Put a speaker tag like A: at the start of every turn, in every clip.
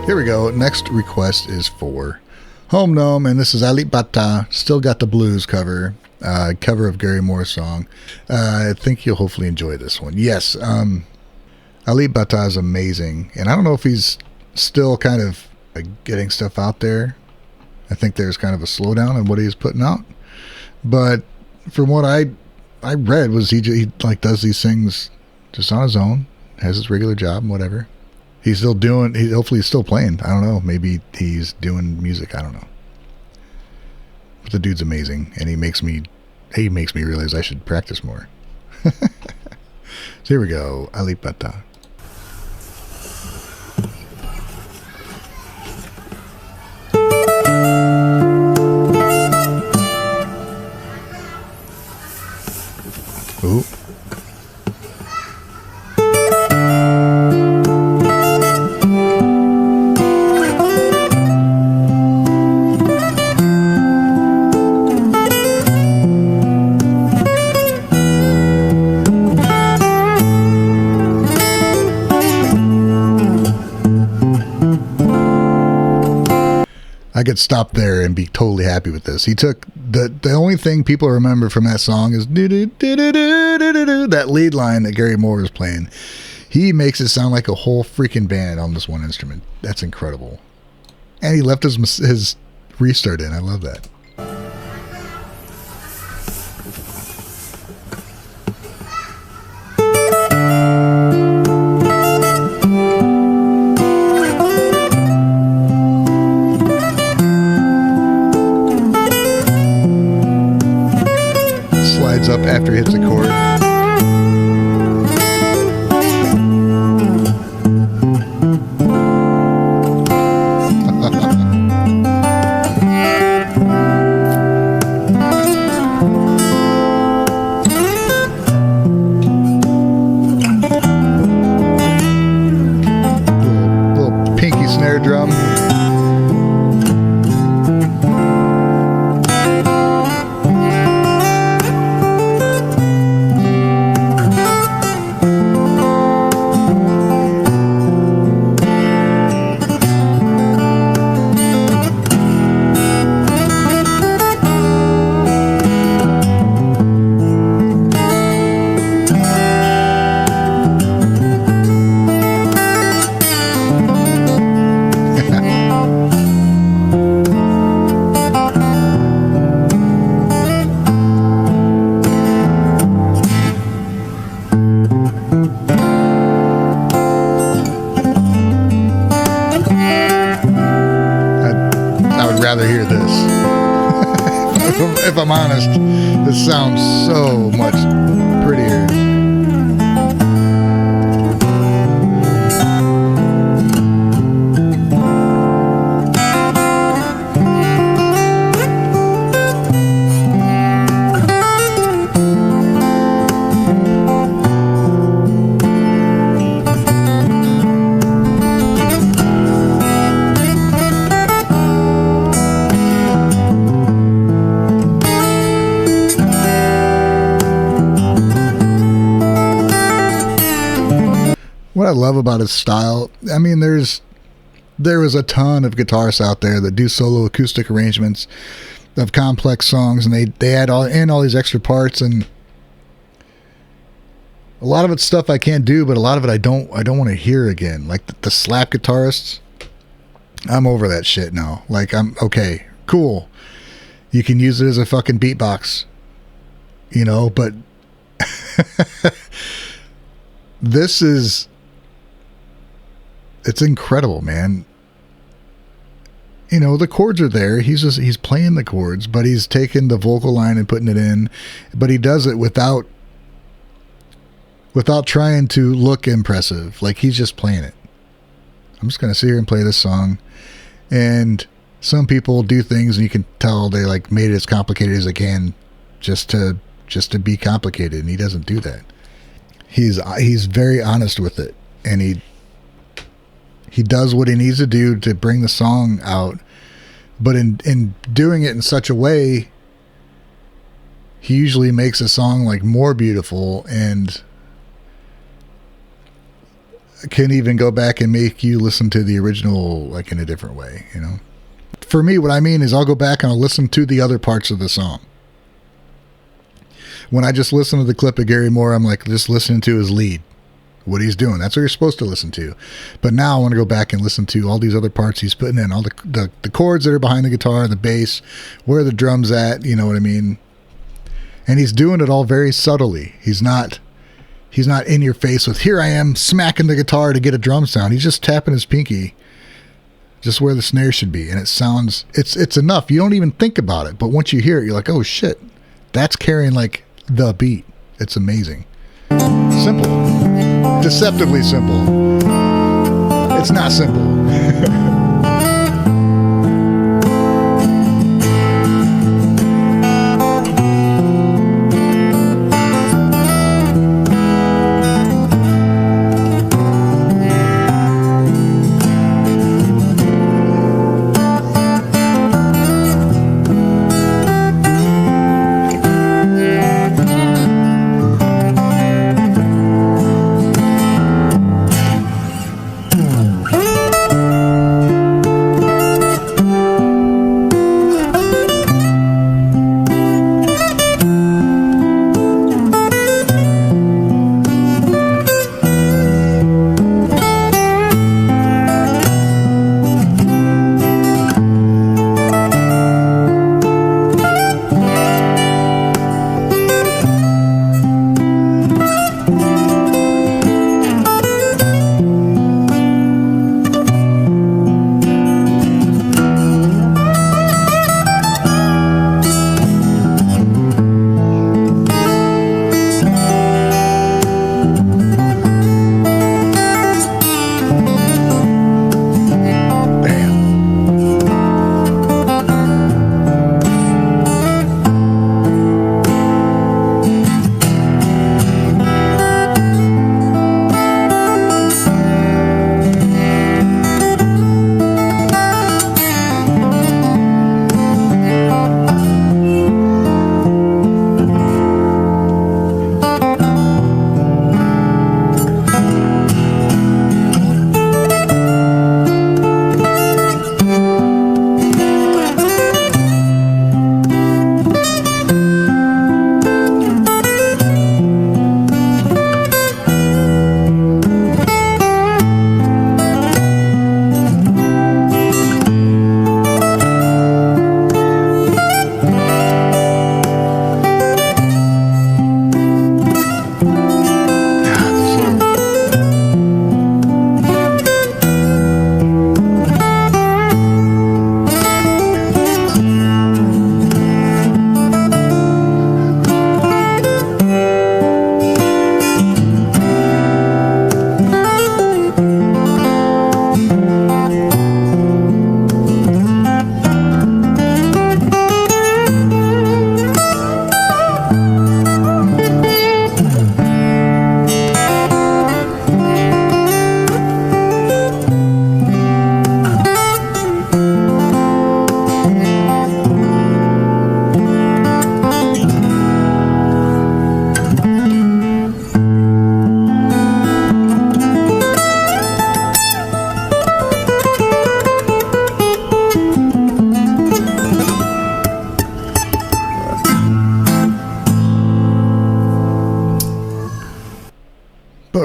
A: Here we go. Next request is for Home Gnome, and this is ALIP BA TA, Still Got the Blues cover of Gary Moore's song. I think you'll hopefully enjoy this one. Yes, ALIP BA TA is amazing, and I don't know if he's still kind of getting stuff out there. I think there's kind of a slowdown in what he's putting out, but from what I read was he like does these things just on his own, has his regular job and whatever. He's still doing, hopefully he's still playing. I don't know. Maybe he's doing music. I don't know. But the dude's amazing, and he makes me realize I should practice more. So here we go. ALIP BA TA. Ooh. I could stop there and be totally happy with this. He took the only thing people remember from that song is that lead line that Gary Moore was playing. He makes it sound like a whole freaking band on this one instrument. That's incredible. And he left his restart in. I love that. Up after he hits a chord. little pinky snare drum. Rather hear this. If I'm honest, this sounds so much prettier. What I love about his style, I mean, there is a ton of guitarists out there that do solo acoustic arrangements of complex songs, and they add all these extra parts, and a lot of it's stuff I can't do, but a lot of it I don't want to hear again. Like the slap guitarists, I'm over that shit now. Like, I'm okay, cool. You can use it as a fucking beatbox, you know, but this is, it's incredible, man. You know, the chords are there. He's playing the chords, but he's taking the vocal line and putting it in, but he does it without trying to look impressive. Like, he's just playing it. I'm just going to sit here and play this song. And some people do things and you can tell they like made it as complicated as they can just to be complicated, and he doesn't do that. He's very honest with it, and he does what he needs to do to bring the song out, but in doing it in such a way he usually makes a song like more beautiful and can even go back and make you listen to the original like in a different way, you know. For me, what I mean is I'll go back and I'll listen to the other parts of the song. When I just listen to the clip of Gary Moore, I'm like just listening to his lead, what he's doing. That's what you're supposed to listen to. But now I want to go back and listen to all these other parts he's putting in, all the chords that are behind the guitar, the bass, where the drum's at, you know what I mean? And he's doing it all very subtly. He's not in your face with, here I am smacking the guitar to get a drum sound. He's just tapping his pinky just where the snare should be. And it sounds, it's enough. You don't even think about it. But once you hear it, you're like, oh shit, that's carrying like the beat. It's amazing. Simple. Deceptively simple. It's not simple.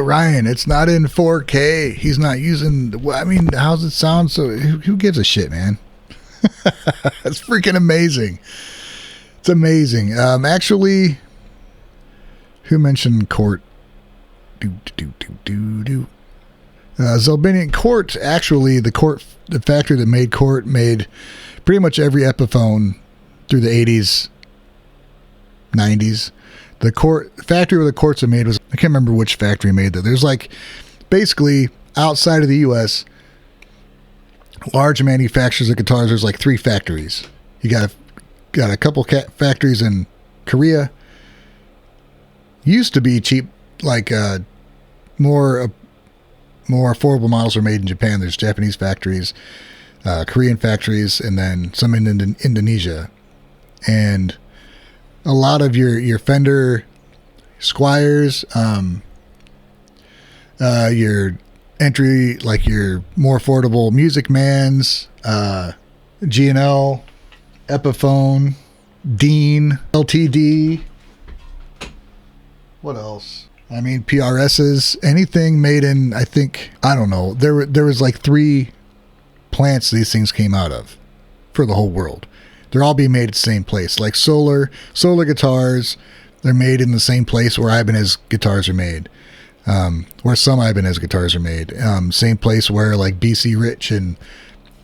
A: Ryan, it's not in 4K. He's not using, I mean, how's it sound? So who gives a shit, man? It's freaking amazing. It's amazing. Actually, who mentioned Cort? Zelbinian Cort, actually, the factory that made Cort made pretty much every Epiphone through the 80s, 90s. The factory where the Corts are made was, I can't remember which factory made that. There's like, basically, outside of the U.S., large manufacturers of guitars, there's like 3 factories. You got a couple factories in Korea. Used to be cheap, like more affordable models are made in Japan. There's Japanese factories, Korean factories, and then some in Indonesia. And a lot of your Fender Squires, your entry, like your more affordable Music Mans, G&L, Epiphone, Dean, LTD. What else? I mean, PRSs, anything made in, I think, I don't know. There was like 3 plants these things came out of for the whole world. They're all being made at the same place. Like solar guitars, they're made in the same place where Ibanez guitars are made. Where some Ibanez guitars are made. Same place where like BC Rich and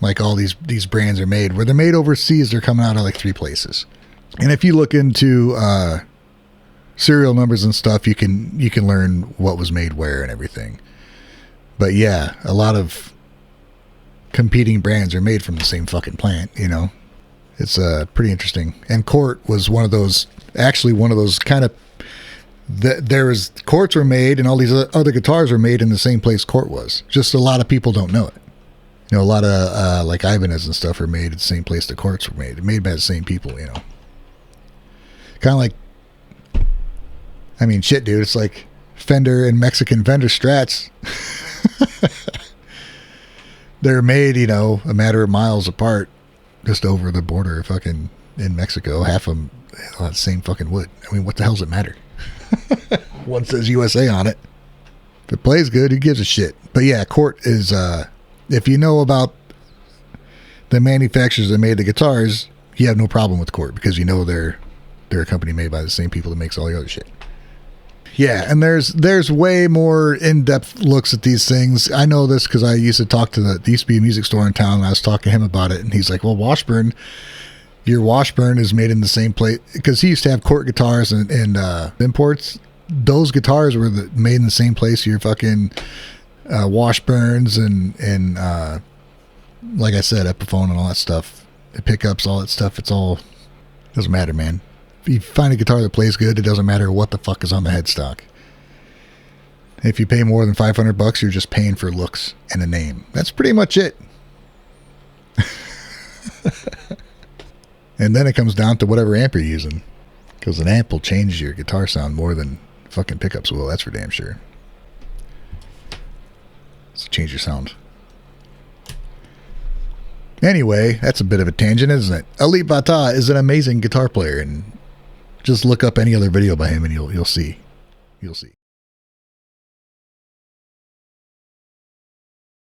A: like all these brands are made. Where they're made overseas, they're coming out of like 3 places. And if you look into serial numbers and stuff, you can learn what was made where and everything. But yeah, a lot of competing brands are made from the same fucking plant, you know. It's pretty interesting. And Cort was one of those kind of, Corts were made, and all these other guitars were made in the same place Cort was. Just a lot of people don't know it. You know, a lot of like Ibanez and stuff are made at the same place the Corts were made. Made by the same people, you know. Kind of like, I mean, shit, dude. It's like Fender and Mexican Fender Strats. They're made, you know, a matter of miles apart, just over the border, fucking in Mexico. Half of them, the same fucking wood. I mean, what the hell does it matter? One says USA on it. If it plays good, who gives a shit? But yeah, Cort is, if you know about the manufacturers that made the guitars, you have no problem with Cort because you know they're a company made by the same people that makes all the other shit. Yeah, and there's way more in-depth looks at these things. I know this because I used to talk to there used to be a music store in town, and I was talking to him about it, and he's like, well, Washburn, your Washburn is made in the same place, because he used to have Cort guitars and imports. Those guitars were made in the same place your fucking Washburns and like I said, Epiphone and all that stuff, the pickups, all that stuff. It's all, doesn't matter, man. If you find a guitar that plays good, it doesn't matter what the fuck is on the headstock. If you pay more than $500, you're just paying for looks and a name. That's pretty much it. And then it comes down to whatever amp you're using, because an amp will change your guitar sound more than fucking pickups will. That's for damn sure. So change your sound. Anyway, that's a bit of a tangent, isn't it? ALIP BA TA is an amazing guitar player, and just look up any other video by him and you'll see. You'll see.